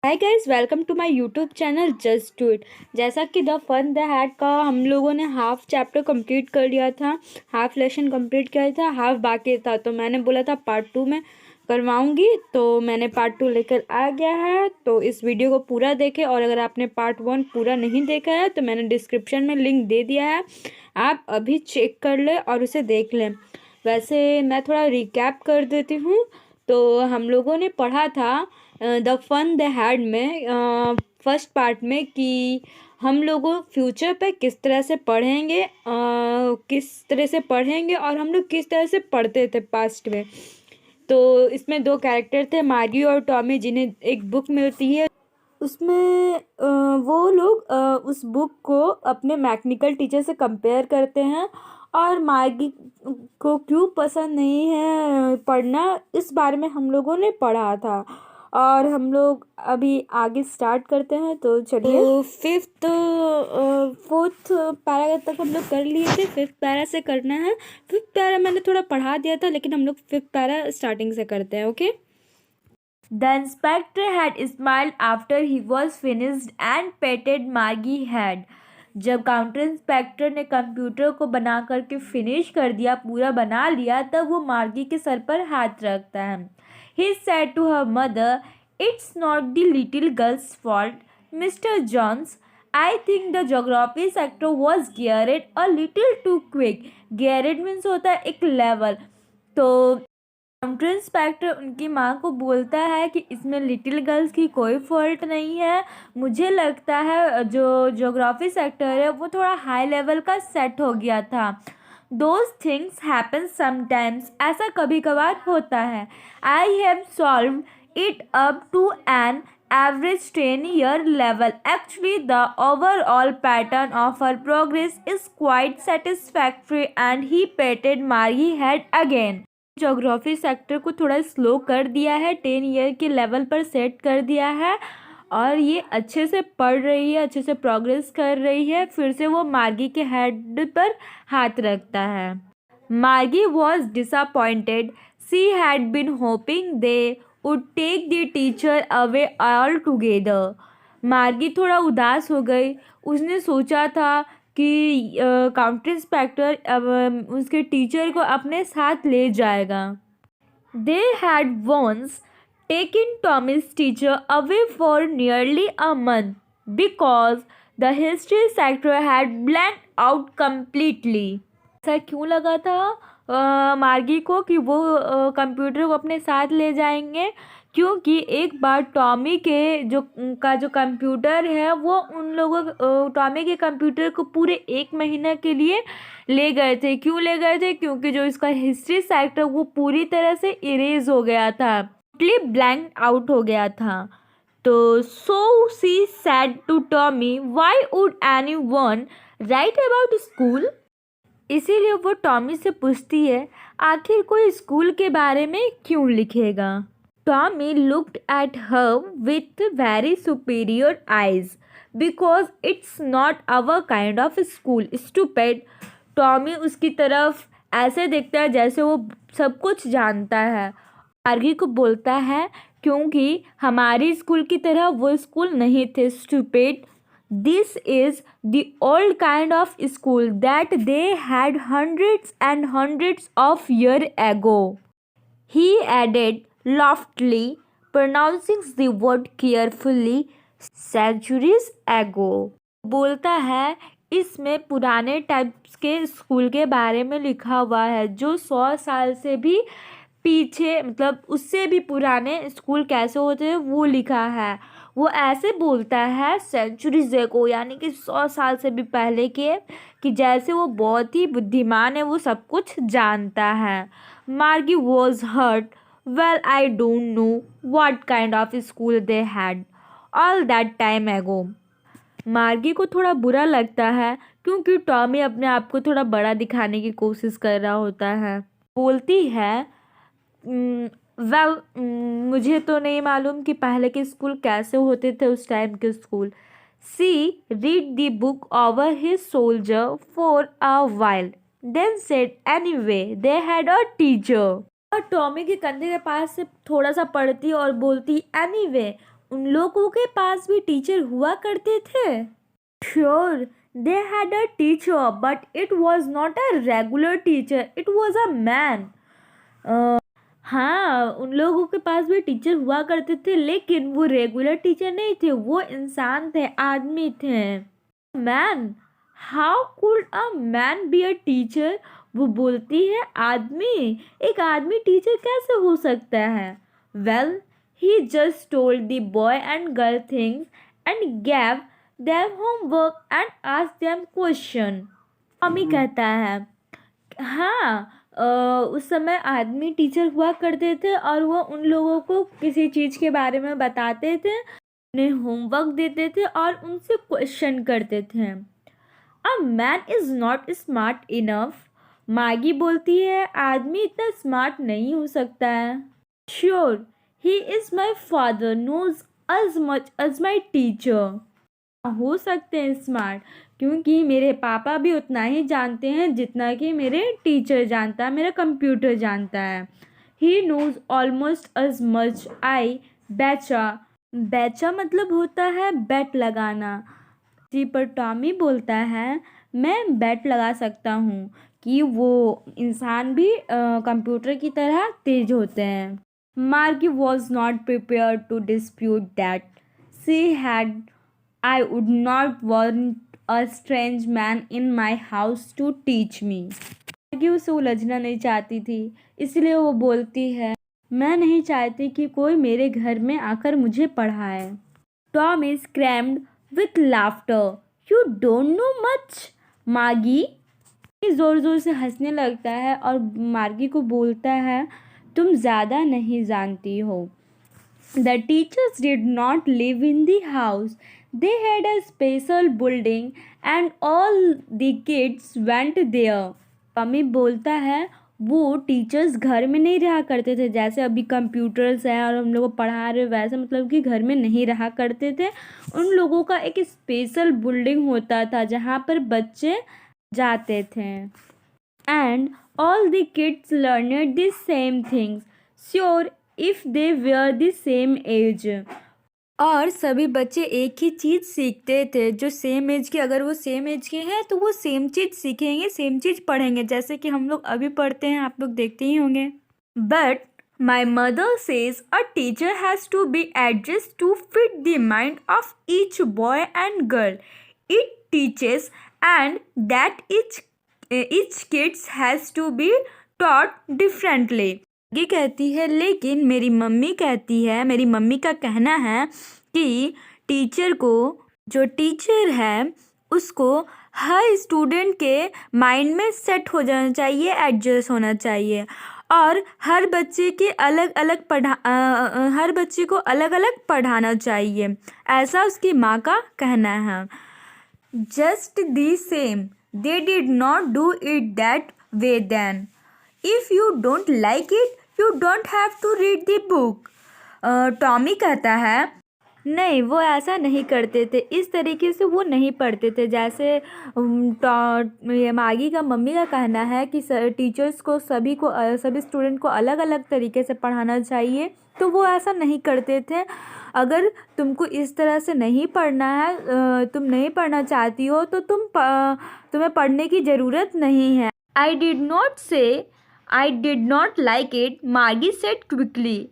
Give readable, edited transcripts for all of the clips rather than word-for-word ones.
Hi guys, welcome to my YouTube channel just do it. जैसा कि the fun the had का हम लोगों ने हाफ चैप्टर कंप्लीट कर लिया था, हाफ लेसन कंप्लीट किया था, हाफ बाकी था। तो मैंने बोला था पार्ट 2 में करवाऊंगी, तो मैंने पार्ट 2 लेकर आ गया है। तो इस वीडियो को पूरा देखें, और अगर आपने पार्ट 1 पूरा नहीं देखा है तो मैंने डिस्क्रिप्शन में लिंक दे दिया है, आप अभी चेक कर लें और उसे देख लें। वैसे मैं थोड़ा रिकैप कर देती हूँ। तो हम लोगों ने पढ़ा था द फन द हैड में फर्स्ट पार्ट में कि हम लोगों फ्यूचर पे किस तरह से पढ़ेंगे, और हम लोग किस तरह से पढ़ते थे पास्ट में। तो इसमें दो कैरेक्टर थे, मार्गी और टॉमी, जिन्हें एक बुक मिलती है। उसमें वो लोग उस बुक को अपने मैकेनिकल टीचर से कंपेयर करते हैं, और मार्गी को क्यों पसंद नहीं है पढ़ना, इस बारे में हम लोगों ने पढ़ा था। और हम लोग अभी आगे स्टार्ट करते हैं, तो चलिए। तो फोर्थ पैरा तक हम लोग कर लिए थे, फिफ्थ पैरा से करना है। फिफ्थ पैरा मैंने थोड़ा पढ़ा दिया था, लेकिन हम लोग फिफ्थ पैरा स्टार्टिंग से करते हैं, okay. The inspector had smiled after he was finished and patted Margie head. जब काउंटर इंस्पेक्टर ने कंप्यूटर को बना करके फिनिश कर दिया, पूरा बना लिया, तब वो मार्गी के सर पर हाथ रखता है। He said to her mother, "It's not the little girl's fault, Mr. Jones. I think the geography sector was geared a little too quick." Geared means होता है एक लेवल। तो काउंटर इंस्पेक्टर उनकी माँ को बोलता है कि इसमें लिटिल गर्ल्स की कोई फॉल्ट नहीं है, मुझे लगता है जो ज्योग्राफी सेक्टर है वो थोड़ा हाई लेवल का सेट हो गया था। दोज थिंग्स हैपन समटाइम्स, ऐसा कभी कभार होता है। I have solve it up to an average 10-year level. Actually, the overall pattern of her progress is quite satisfactory, and he patted Margie's head again. Geography sector को थोड़ा slow कर दिया है, 10 ईयर के लेवल पर set कर दिया है, और ये अच्छे से पढ़ रही है, अच्छे से प्रोग्रेस कर रही है। फिर से वो मार्गी के हेड पर हाथ रखता है। Margie was disappointed, she had been hoping they would take the teacher away altogether. Margie थोड़ा उदास हो गई, उसने सोचा था कि काउंटर इंस्पेक्टर उसके टीचर को अपने साथ ले जाएगा। They had once taken Tommy's teacher away for nearly a month because the history sector had blank out completely. ऐसा क्यों लगा था मार्गी को कि वो कंप्यूटर को अपने साथ ले जाएंगे? क्योंकि एक बार टॉमी के जो कंप्यूटर है वो उन लोगों टॉमी के कंप्यूटर को पूरे 1 महीना के लिए ले गए थे। क्यों ले गए थे? क्योंकि जो इसका हिस्ट्री सेक्टर वो पूरी तरह से इरेज हो गया था, टोटली ब्लैंक आउट हो गया था। तो so she said to Tommy, why would anyone write about school? इसीलिए वो टॉमी से पूछती है, आखिर कोई स्कूल के बारे में क्यों लिखेगा? Tommy looked at her with very superior eyes, because it's not our kind of school, stupid. Tommy उसकी तरफ ऐसे देखता है जैसे वो सब कुछ जानता है। मार्गी को बोलता है, क्योंकि हमारी स्कूल की तरह वो स्कूल नहीं थे, stupid. This is the old kind of school that they had hundreds and hundreds of years ago, he added loftily, pronouncing the word carefully, centuries ago. बोलता है इसमें पुराने टाइप्स के स्कूल के बारे में लिखा हुआ है, जो 100 साल से भी पीछे, मतलब उससे भी पुराने स्कूल कैसे होते हैं वो लिखा है। वो ऐसे बोलता है सेंचुरीज एगो, यानी कि 100 साल से भी पहले के, कि जैसे वो बहुत ही बुद्धिमान है, वो सब कुछ जानता है। Margie was hurt, well I don't know what kind of school they had all that time ago. Margie को थोड़ा बुरा लगता है, क्योंकि टॉमी अपने आप को थोड़ा बड़ा दिखाने की कोशिश कर रहा होता है। बोलती है, वेल मुझे तो नहीं मालूम कि पहले के स्कूल कैसे होते थे, उस टाइम के school. She read the book over his shoulder for a while, then said anyway they had a teacher. और टॉमी के कंधे के पास से थोड़ा सा पढ़ती और बोलती, एनीवे उन लोगों के पास भी टीचर हुआ करते थे? Sure, they had a teacher, but it was not a regular teacher, it was a man. हाँ, उन लोगों के पास भी टीचर हुआ करते थे, लेकिन वो रेगुलर टीचर नहीं थे, वो इंसान थे, आदमी थे। Man, how could a man be a teacher? वो बोलती है आदमी, एक आदमी टीचर कैसे हो सकता है? Well, he just told the boy and girl things and gave them homework and asked them question. Mummy कहता है हाँ, उस समय आदमी टीचर हुआ करते थे और वो उन लोगों को किसी चीज़ के बारे में बताते थे, उन्हें होमवर्क देते थे और उनसे क्वेश्चन करते थे। A man is not smart enough. Maggie बोलती है आदमी इतना स्मार्ट नहीं हो सकता है। Sure, he is my father knows as much as my teacher. हो सकते हैं स्मार्ट, क्योंकि मेरे पापा भी उतना ही जानते हैं जितना कि मेरे टीचर जानता है, मेरा कंप्यूटर जानता है। He knows almost as much I betcha. Betcha मतलब होता है बेट लगाना। जी, पर टॉमी बोलता है मैं बेट लगा सकता हूँ कि वो इंसान भी कंप्यूटर की तरह तेज होते हैं। Margie was not prepared to dispute that. She had I would not want a strange man in my house to teach me. मार्गी उसे उलझना नहीं चाहती थी, इसलिए वो बोलती है मैं नहीं चाहती कि कोई मेरे घर में आकर मुझे पढ़ाए। Tom is crammed with laughter. You don't know much. मार्गी ज़ोर ज़ोर से हंसने लगता है और मार्गी को बोलता है तुम ज़्यादा नहीं जानती हो। The teachers did not live in the house. They had a special building and all the kids went there. Tommy बोलता है वो टीचर्स घर में नहीं रहा करते थे, जैसे अभी कंप्यूटर्स है और हम लोग को पढ़ा रहे वैसे, मतलब कि घर में नहीं रहा करते थे। उन लोगों का एक स्पेशल बिल्डिंग होता था जहाँ पर बच्चे जाते थे। And all the kids learned the same things. Sure, if they were the same age. और सभी बच्चे एक ही चीज़ सीखते थे, जो सेम एज के, अगर वो सेम एज के हैं तो वो सेम चीज़ सीखेंगे, सेम चीज़ पढ़ेंगे, जैसे कि हम लोग अभी पढ़ते हैं, आप लोग देखते ही होंगे। But my mother says a teacher has to be adjust to fit the mind of each boy and girl it teaches and that each kids has to be taught differently. ये कहती है, लेकिन मेरी मम्मी कहती है, मेरी mummy का कहना है कि टीचर को, जो टीचर है उसको हर स्टूडेंट के माइंड में सेट हो जाना चाहिए, एडजस्ट होना चाहिए और हर बच्चे के हर बच्चे को अलग अलग पढ़ाना चाहिए, ऐसा उसकी माँ का कहना है। Just the same, they did not do it that way then. If you don't like it, you don't have to read the book. Tommy कहता है नहीं, वो ऐसा नहीं करते थे, इस तरीके से वो नहीं पढ़ते थे, जैसे मागी का मम्मी का कहना है कि टीचर्स को सभी स्टूडेंट को अलग अलग तरीके से पढ़ाना चाहिए, तो वो ऐसा नहीं करते थे। अगर तुमको इस तरह से नहीं पढ़ना है, तुम नहीं पढ़ना चाहती हो, तो तुम्हें पढ़ने की ज़रूरत नहीं है। आई डिड नॉट से I did not like it, मार्गी सेड क्विकली।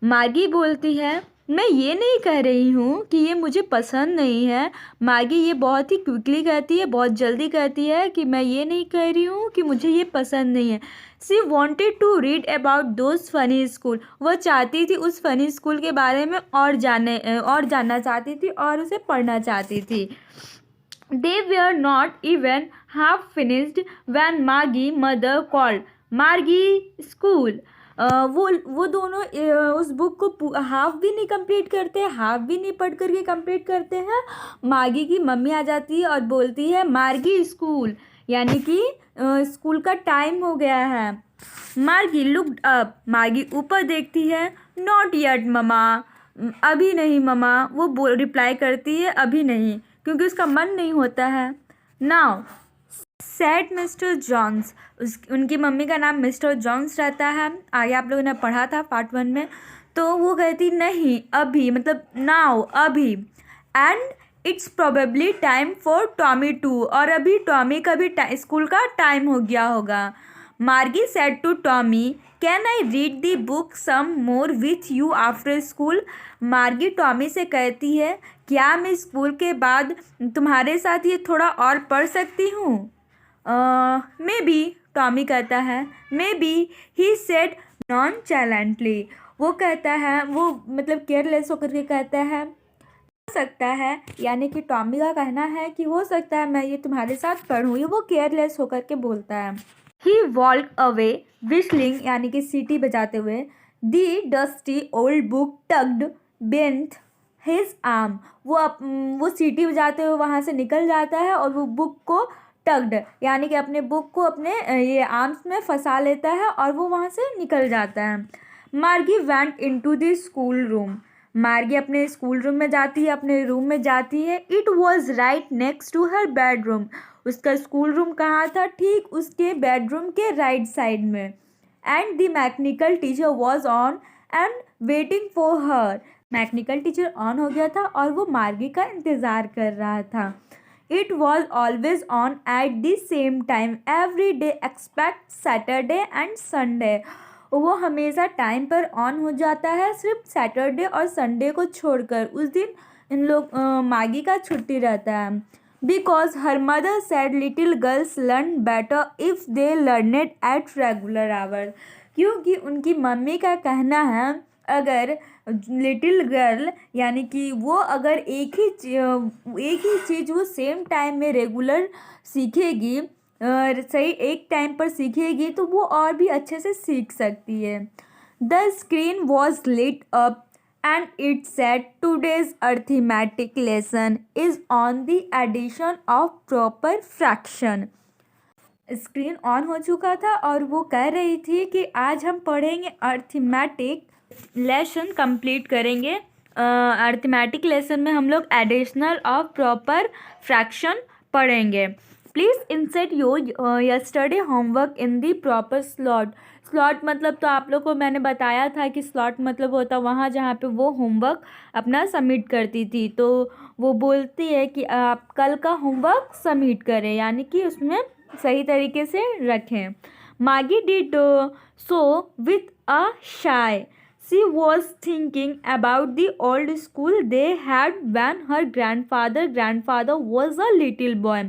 मार्गी बोलती है मैं ये नहीं कह रही हूँ कि ये मुझे पसंद नहीं है। मार्गी ये बहुत ही क्विकली कहती है, बहुत जल्दी कहती है कि मैं ये नहीं कह रही हूँ कि मुझे ये पसंद नहीं है। She wanted to read about those funny school. वह चाहती थी उस फनी स्कूल के बारे में और जानना चाहती थी और उसे पढ़ना चाहती थी। They were not even half finished when Margie mother called Margie school. वो दोनों उस बुक को हाफ भी नहीं कंप्लीट करते, हाफ भी नहीं पढ़ करके कंप्लीट करते हैं। मार्गी की मम्मी आ जाती है और बोलती है मार्गी स्कूल, यानी कि स्कूल का टाइम हो गया है। मार्गी लुक्ड अप, मार्गी ऊपर देखती है। नॉट येट ममा, अभी नहीं ममा, वो रिप्लाई करती है अभी नहीं, क्योंकि उसका मन नहीं होता है। नाउ सेड मिस्टर जॉन्स, उनकी मम्मी का नाम मिस्टर जॉन्स रहता है, आगे आप लोगों ने पढ़ा था पार्ट 1 में। तो वो कहती नहीं अभी, मतलब नाउ अभी, and it's probably time for Tommy too, और अभी टॉमी का भी स्कूल का टाइम हो गया होगा। Margie said to Tommy, can I read the book some more with you after school. Margie Tommy से कहती है, क्या मैं स्कूल के बाद तुम्हारे साथ ये थोड़ा और पढ़ सकती हूँ। मे बी, टॉमी कहता है, maybe, he said nonchalantly. वो कहता है, वो मतलब केयरलेस होकर के कहता है, हो सकता है, यानी कि टॉमी का कहना है कि हो सकता है मैं ये तुम्हारे साथ पढ़ूँ, ये वो केयरलेस होकर के बोलता है। ही वॉल्क अवे विस्लिंग, यानी कि सीटी बजाते हुए, the dusty old book tugged beneath his arm. वो सीटी बजाते हुए वहाँ से निकल जाता है और वो बुक को टग्ड, यानी कि अपने बुक को अपने ये आर्म्स में फंसा लेता है और वो वहाँ से निकल जाता है। मार्गी went into the school room. मार्गी अपने स्कूल रूम में जाती है, अपने रूम में जाती है। It was right next to her bedroom. उसका स्कूल रूम कहाँ था? ठीक उसके बेडरूम के राइट साइड में। And the mechanical teacher was on and waiting for her. Mechanical teacher on हो गया था और वो मार्गी का इंतज़ार कर रहा था। It was always on at the same time every day expect Saturday and Sunday. वो हमेशा टाइम पर ऑन हो जाता है, सिर्फ सैटरडे और संडे को छोड़कर। उस दिन इन लोग मार्गी का छुट्टी रहता है। Because her mother said little girls learn better if they learn it at regular hour. क्योंकि उनकी मम्मी का कहना है, अगर लिटिल गर्ल यानी कि वो अगर एक ही चीज़ वो सेम टाइम में रेगुलर सीखेगी, सही एक टाइम पर सीखेगी, तो वो और भी अच्छे से सीख सकती है। The screen was lit up and it said today's arithmetic lesson is on the addition of proper fraction। Screen on हो चुका था और वो कह रही थी कि आज हम पढ़ेंगे अर्थमेटिक लेसन, कंप्लीट करेंगे। अर्थमेटिक लेसन में हम लोग एडिशनल ऑफ प्रॉपर फ्रैक्शन पढ़ेंगे। Please insert your yesterday homework in the proper slot. Slot मतलब तो आप लोग को मैंने बताया था कि स्लॉट मतलब होता वहाँ जहाँ पे वो होमवर्क अपना सबमिट करती थी। तो वो बोलती है कि आप कल का होमवर्क सबमिट करें, यानी कि उसमें सही तरीके से रखें। मार्गी did so with a shy. She was thinking about the old school they had when her grandfather was a little boy।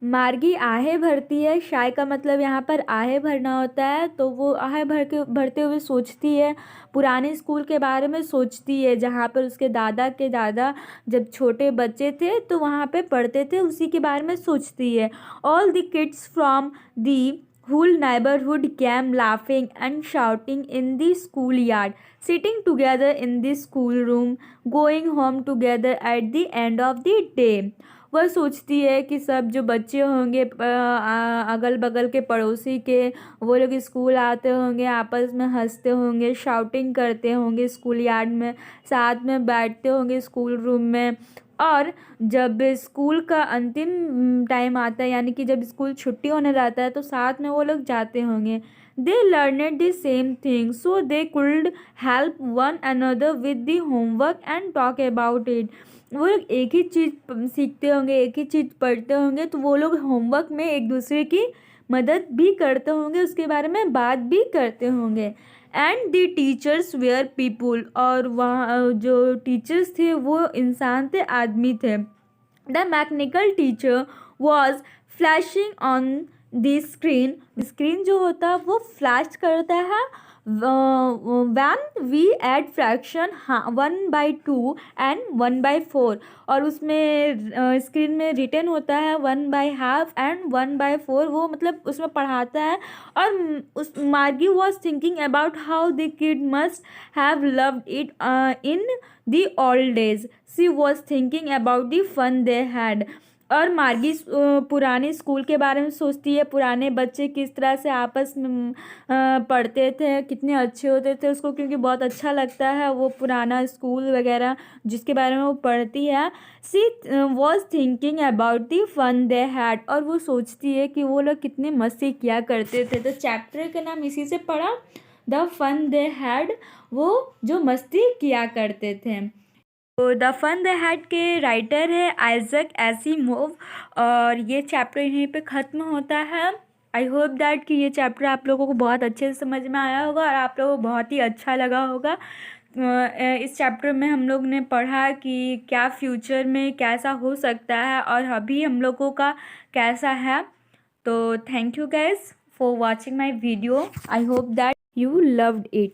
मार्गी आहे भरती है। शाय का मतलब यहाँ पर आहे भरना होता है। तो वो आहे भरते हुए सोचती है, पुराने स्कूल के बारे में सोचती है जहाँ पर उसके दादा के दादा जब छोटे बच्चे थे तो वहाँ पे पढ़ते थे, उसी के बारे में सोचती है। All the kids from the whole neighborhood came laughing and shouting in the schoolyard, sitting together in the schoolroom, going home together at the end of the day। वह सोचती है कि सब जो बच्चे होंगे अगल बगल के पड़ोसी के, वो लोग स्कूल आते होंगे, आपस में हंसते होंगे, शाउटिंग करते होंगे स्कूल यार्ड में, साथ में बैठते होंगे स्कूल रूम में। और जब स्कूल का अंतिम टाइम आता है, यानी कि जब स्कूल छुट्टी होने जाता है, तो साथ में वो लोग जाते होंगे। They learned the same thing so they could help one another with the homework and talk about it. वो लोग एक ही चीज़ सीखते होंगे, एक ही चीज़ पढ़ते होंगे, तो वो लोग होमवर्क में एक दूसरे की मदद भी करते होंगे, उसके बारे में बात भी करते होंगे। And the teachers were people, और वहाँ जो टीचर्स थे वो इंसान थे, आदमी थे। The mechanical teacher was flashing on the screen. Screen जो होता है वो फ्लैश करता है when we add fraction 1/2 and 1/4, और उसमें स्क्रीन में रिटन होता है 1/2 एंड 1/4। वो मतलब उसमें पढ़ाता है। और उस Margie was thinking about how the kid must have loved it in the old days. She was thinking about the fun they had. और मार्गी पुराने स्कूल के बारे में सोचती है, पुराने बच्चे किस तरह से आपस में पढ़ते थे, कितने अच्छे होते थे उसको, क्योंकि बहुत अच्छा लगता है वो पुराना स्कूल वगैरह जिसके बारे में वो पढ़ती है। She was thinking about the fun they had, और वो सोचती है कि वो लोग कितने मस्ती किया करते थे। तो चैप्टर का नाम इसी से पढ़ा, द फन दे हैड, वो जो मस्ती किया करते थे। तो द फन दे हैड के राइटर है आइजक एसिमोव, और ये चैप्टर यहीं पे ख़त्म होता है। आई होप दैट कि ये चैप्टर आप लोगों को बहुत अच्छे से समझ में आया होगा और आप लोगों को बहुत ही अच्छा लगा होगा। इस चैप्टर में हम लोग ने पढ़ा कि क्या फ्यूचर में कैसा हो सकता है और अभी हम लोगों का कैसा है। तो thank you guys for watching my video. I hope that you loved it.